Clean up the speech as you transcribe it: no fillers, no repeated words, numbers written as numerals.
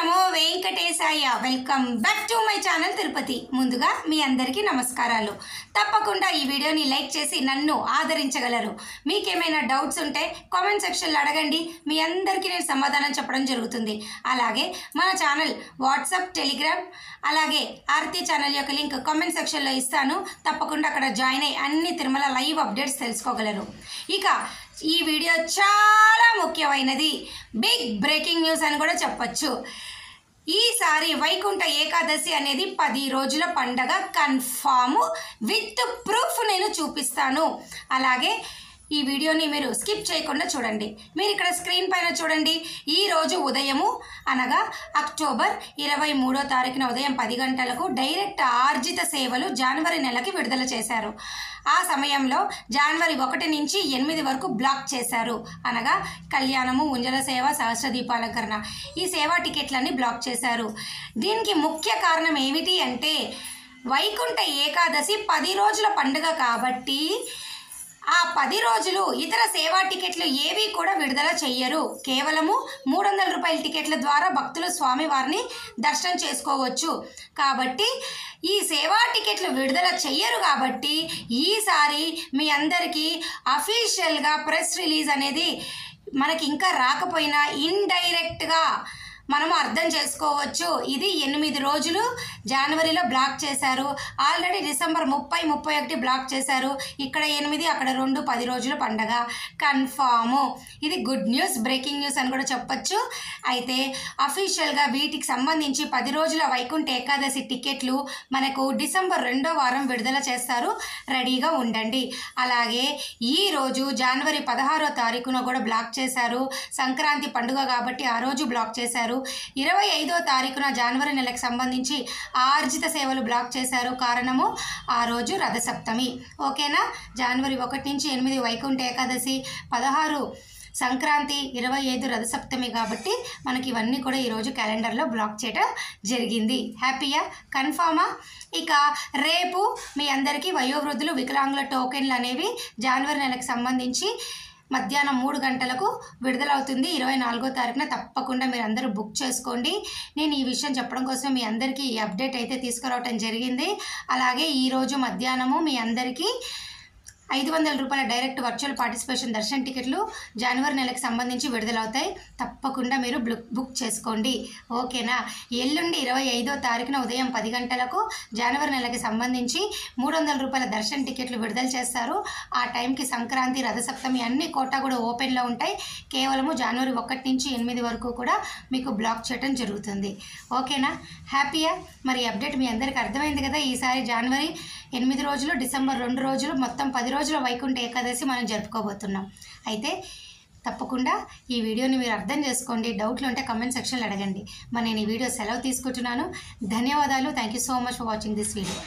Namo Venkatesaya. Welcome back to my channel Tirupati. ముందుగా మీ అందరికీ నమస్కారాలు. తప్పకుండా ఈ వీడియోని లైక్ చేసి నన్ను ఆదరించగలరు. మీకేమైనా డౌట్స్ ఉంటే కామెంట్ సెక్షన్లో అడగండి. మీ అందరికీ నేను సమాధానం చెప్పడం జరుగుతుంది. అలాగే మన ఛానల్ వాట్సాప్, టెలిగ్రామ్, అలాగే ఆర్తి ఛానల్ యొక్క లింక్ కామెంట్ సెక్షన్లో ఇస్తాను. తప్పకుండా అక్కడ జాయిన్ అయ్యి అన్ని తిరుమల లైవ్ అప్డేట్స్ తెలుసుకోగలరు. ఇక ఈ వీడియో చాలా ముఖ్యమైనది, బిగ్ బ్రేకింగ్ న్యూస్ అని కూడా చెప్పచ్చు. ఈసారి వైకుంఠ ఏకాదశి అనేది 10 రోజుల పండగ కన్ఫామ్, విత్ ప్రూఫ్ నేను చూపిస్తాను. అలాగే ఈ వీడియోని మీరు స్కిప్ చేయకుండా చూడండి. మీరు ఇక్కడ స్క్రీన్ పైన చూడండి. ఈరోజు ఉదయము అనగా అక్టోబర్ 23వ తారీఖున ఉదయం 10 గంటలకు డైరెక్ట్ ఆర్జిత సేవలు జనవరి నెలకి విడుదల చేశారు. ఆ సమయంలో జనవరి 1 నుంచి 8 వరకు బ్లాక్ చేశారు. అనగా కళ్యాణము, ఉంజల సేవ, సహస్ర దీపాలంకరణ, ఈ సేవా టికెట్లన్నీ బ్లాక్ చేశారు. దీనికి ముఖ్య కారణం ఏమిటి అంటే, వైకుంఠ ఏకాదశి 10 రోజుల పండుగ కాబట్టి ఆ 10 రోజులు ఇతర సేవా టికెట్లు ఏవి కూడా విడుదల చెయ్యరు. కేవలము 300 రూపాయల టికెట్ల ద్వారా భక్తులు స్వామివారిని దర్శనం చేసుకోవచ్చు. కాబట్టి ఈ సేవా టికెట్లు విడుదల చెయ్యరు. కాబట్టి ఈసారి మీ అందరికీ అఫీషియల్గా ప్రెస్ రిలీజ్ అనేది మనకి ఇంకా రాకపోయినా ఇండైరెక్ట్గా మనము అర్థం చేసుకోవచ్చు. ఇది 8 రోజులు జనవరిలో బ్లాక్ చేశారు. ఆల్రెడీ డిసెంబర్ 30, 31 బ్లాక్ చేశారు. ఇక్కడ 8, అక్కడ 2, 10 రోజుల పండగ కన్ఫాము. ఇది గుడ్ న్యూస్, బ్రేకింగ్ న్యూస్ అని కూడా చెప్పచ్చు. అయితే అఫీషియల్గా వీటికి సంబంధించి 10 రోజుల వైకుంఠ ఏకాదశి టికెట్లు మనకు డిసెంబర్ 2వ వారం విడుదల చేస్తారు. రెడీగా ఉండండి. అలాగే ఈరోజు జనవరి 16వ తారీఖున కూడా బ్లాక్ చేశారు. సంక్రాంతి పండుగ కాబట్టి ఆ రోజు బ్లాక్ చేశారు. 25వ తారీఖున జనవరి నెలకు సంబంధించి ఆర్జిత సేవలు బ్లాక్ చేశారు. కారణము ఆ రోజు రథసప్తమి. ఓకేనా? జనవరి 1 నుంచి 8 వైకుంఠ ఏకాదశి, 16 సంక్రాంతి, 25 రథసప్తమి కాబట్టి మనకి ఇవన్నీ కూడా ఈరోజు క్యాలెండర్లో బ్లాక్ చేయడం జరిగింది. హ్యాపీయా? కన్ఫామా? ఇక రేపు మీ అందరికీ వయోవృద్ధులు, వికలాంగుల టోకెన్లు అనేవి జనవరి నెలకు సంబంధించి మధ్యాహ్నం 3 గంటలకు విడుదలవుతుంది. 24వ తారీఖున తప్పకుండా మీరు అందరూ బుక్ చేసుకోండి. నేను ఈ విషయం చెప్పడం కోసం మీ అందరికీ ఈ అప్డేట్ అయితే తీసుకురావటం జరిగింది. అలాగే ఈరోజు మధ్యాహ్నము మీ అందరికీ 500 రూపాయల డైరెక్ట్ వర్చువల్ పార్టిసిపేషన్ దర్శన టికెట్లు జనవరి నెలకు సంబంధించి విడుదలవుతాయి. తప్పకుండా మీరు బుక్ చేసుకోండి. ఓకేనా? ఎల్లుండి 25వ తారీఖున ఉదయం 10 గంటలకు జనవరి నెలకి సంబంధించి 300 రూపాయల దర్శన టికెట్లు విడుదల చేస్తారు. ఆ టైంకి సంక్రాంతి, రథసప్తమి అన్ని కోటా కూడా ఓపెన్లో ఉంటాయి. కేవలము జనవరి 1 నుంచి 8 వరకు కూడా మీకు బ్లాక్ చేయడం జరుగుతుంది. ఓకేనా? హ్యాపీయా? మరి అప్డేట్ మీ అందరికీ అర్థమైంది కదా. ఈసారి జనవరి 8 రోజులు, డిసెంబర్ 2 రోజులు, మొత్తం 10 రోజుల వైకుంఠ ఏకాదశి మనం జరుపుకోబోతున్నాం. అయితే తప్పకుండా ఈ వీడియోని మీరు అర్థం చేసుకోండి. డౌట్లు ఉంటే కామెంట్ సెక్షన్లో అడగండి. మరి నేను ఈ వీడియో సెలవు తీసుకుంటున్నాను. ధన్యవాదాలు. Thank you so much for watching this video.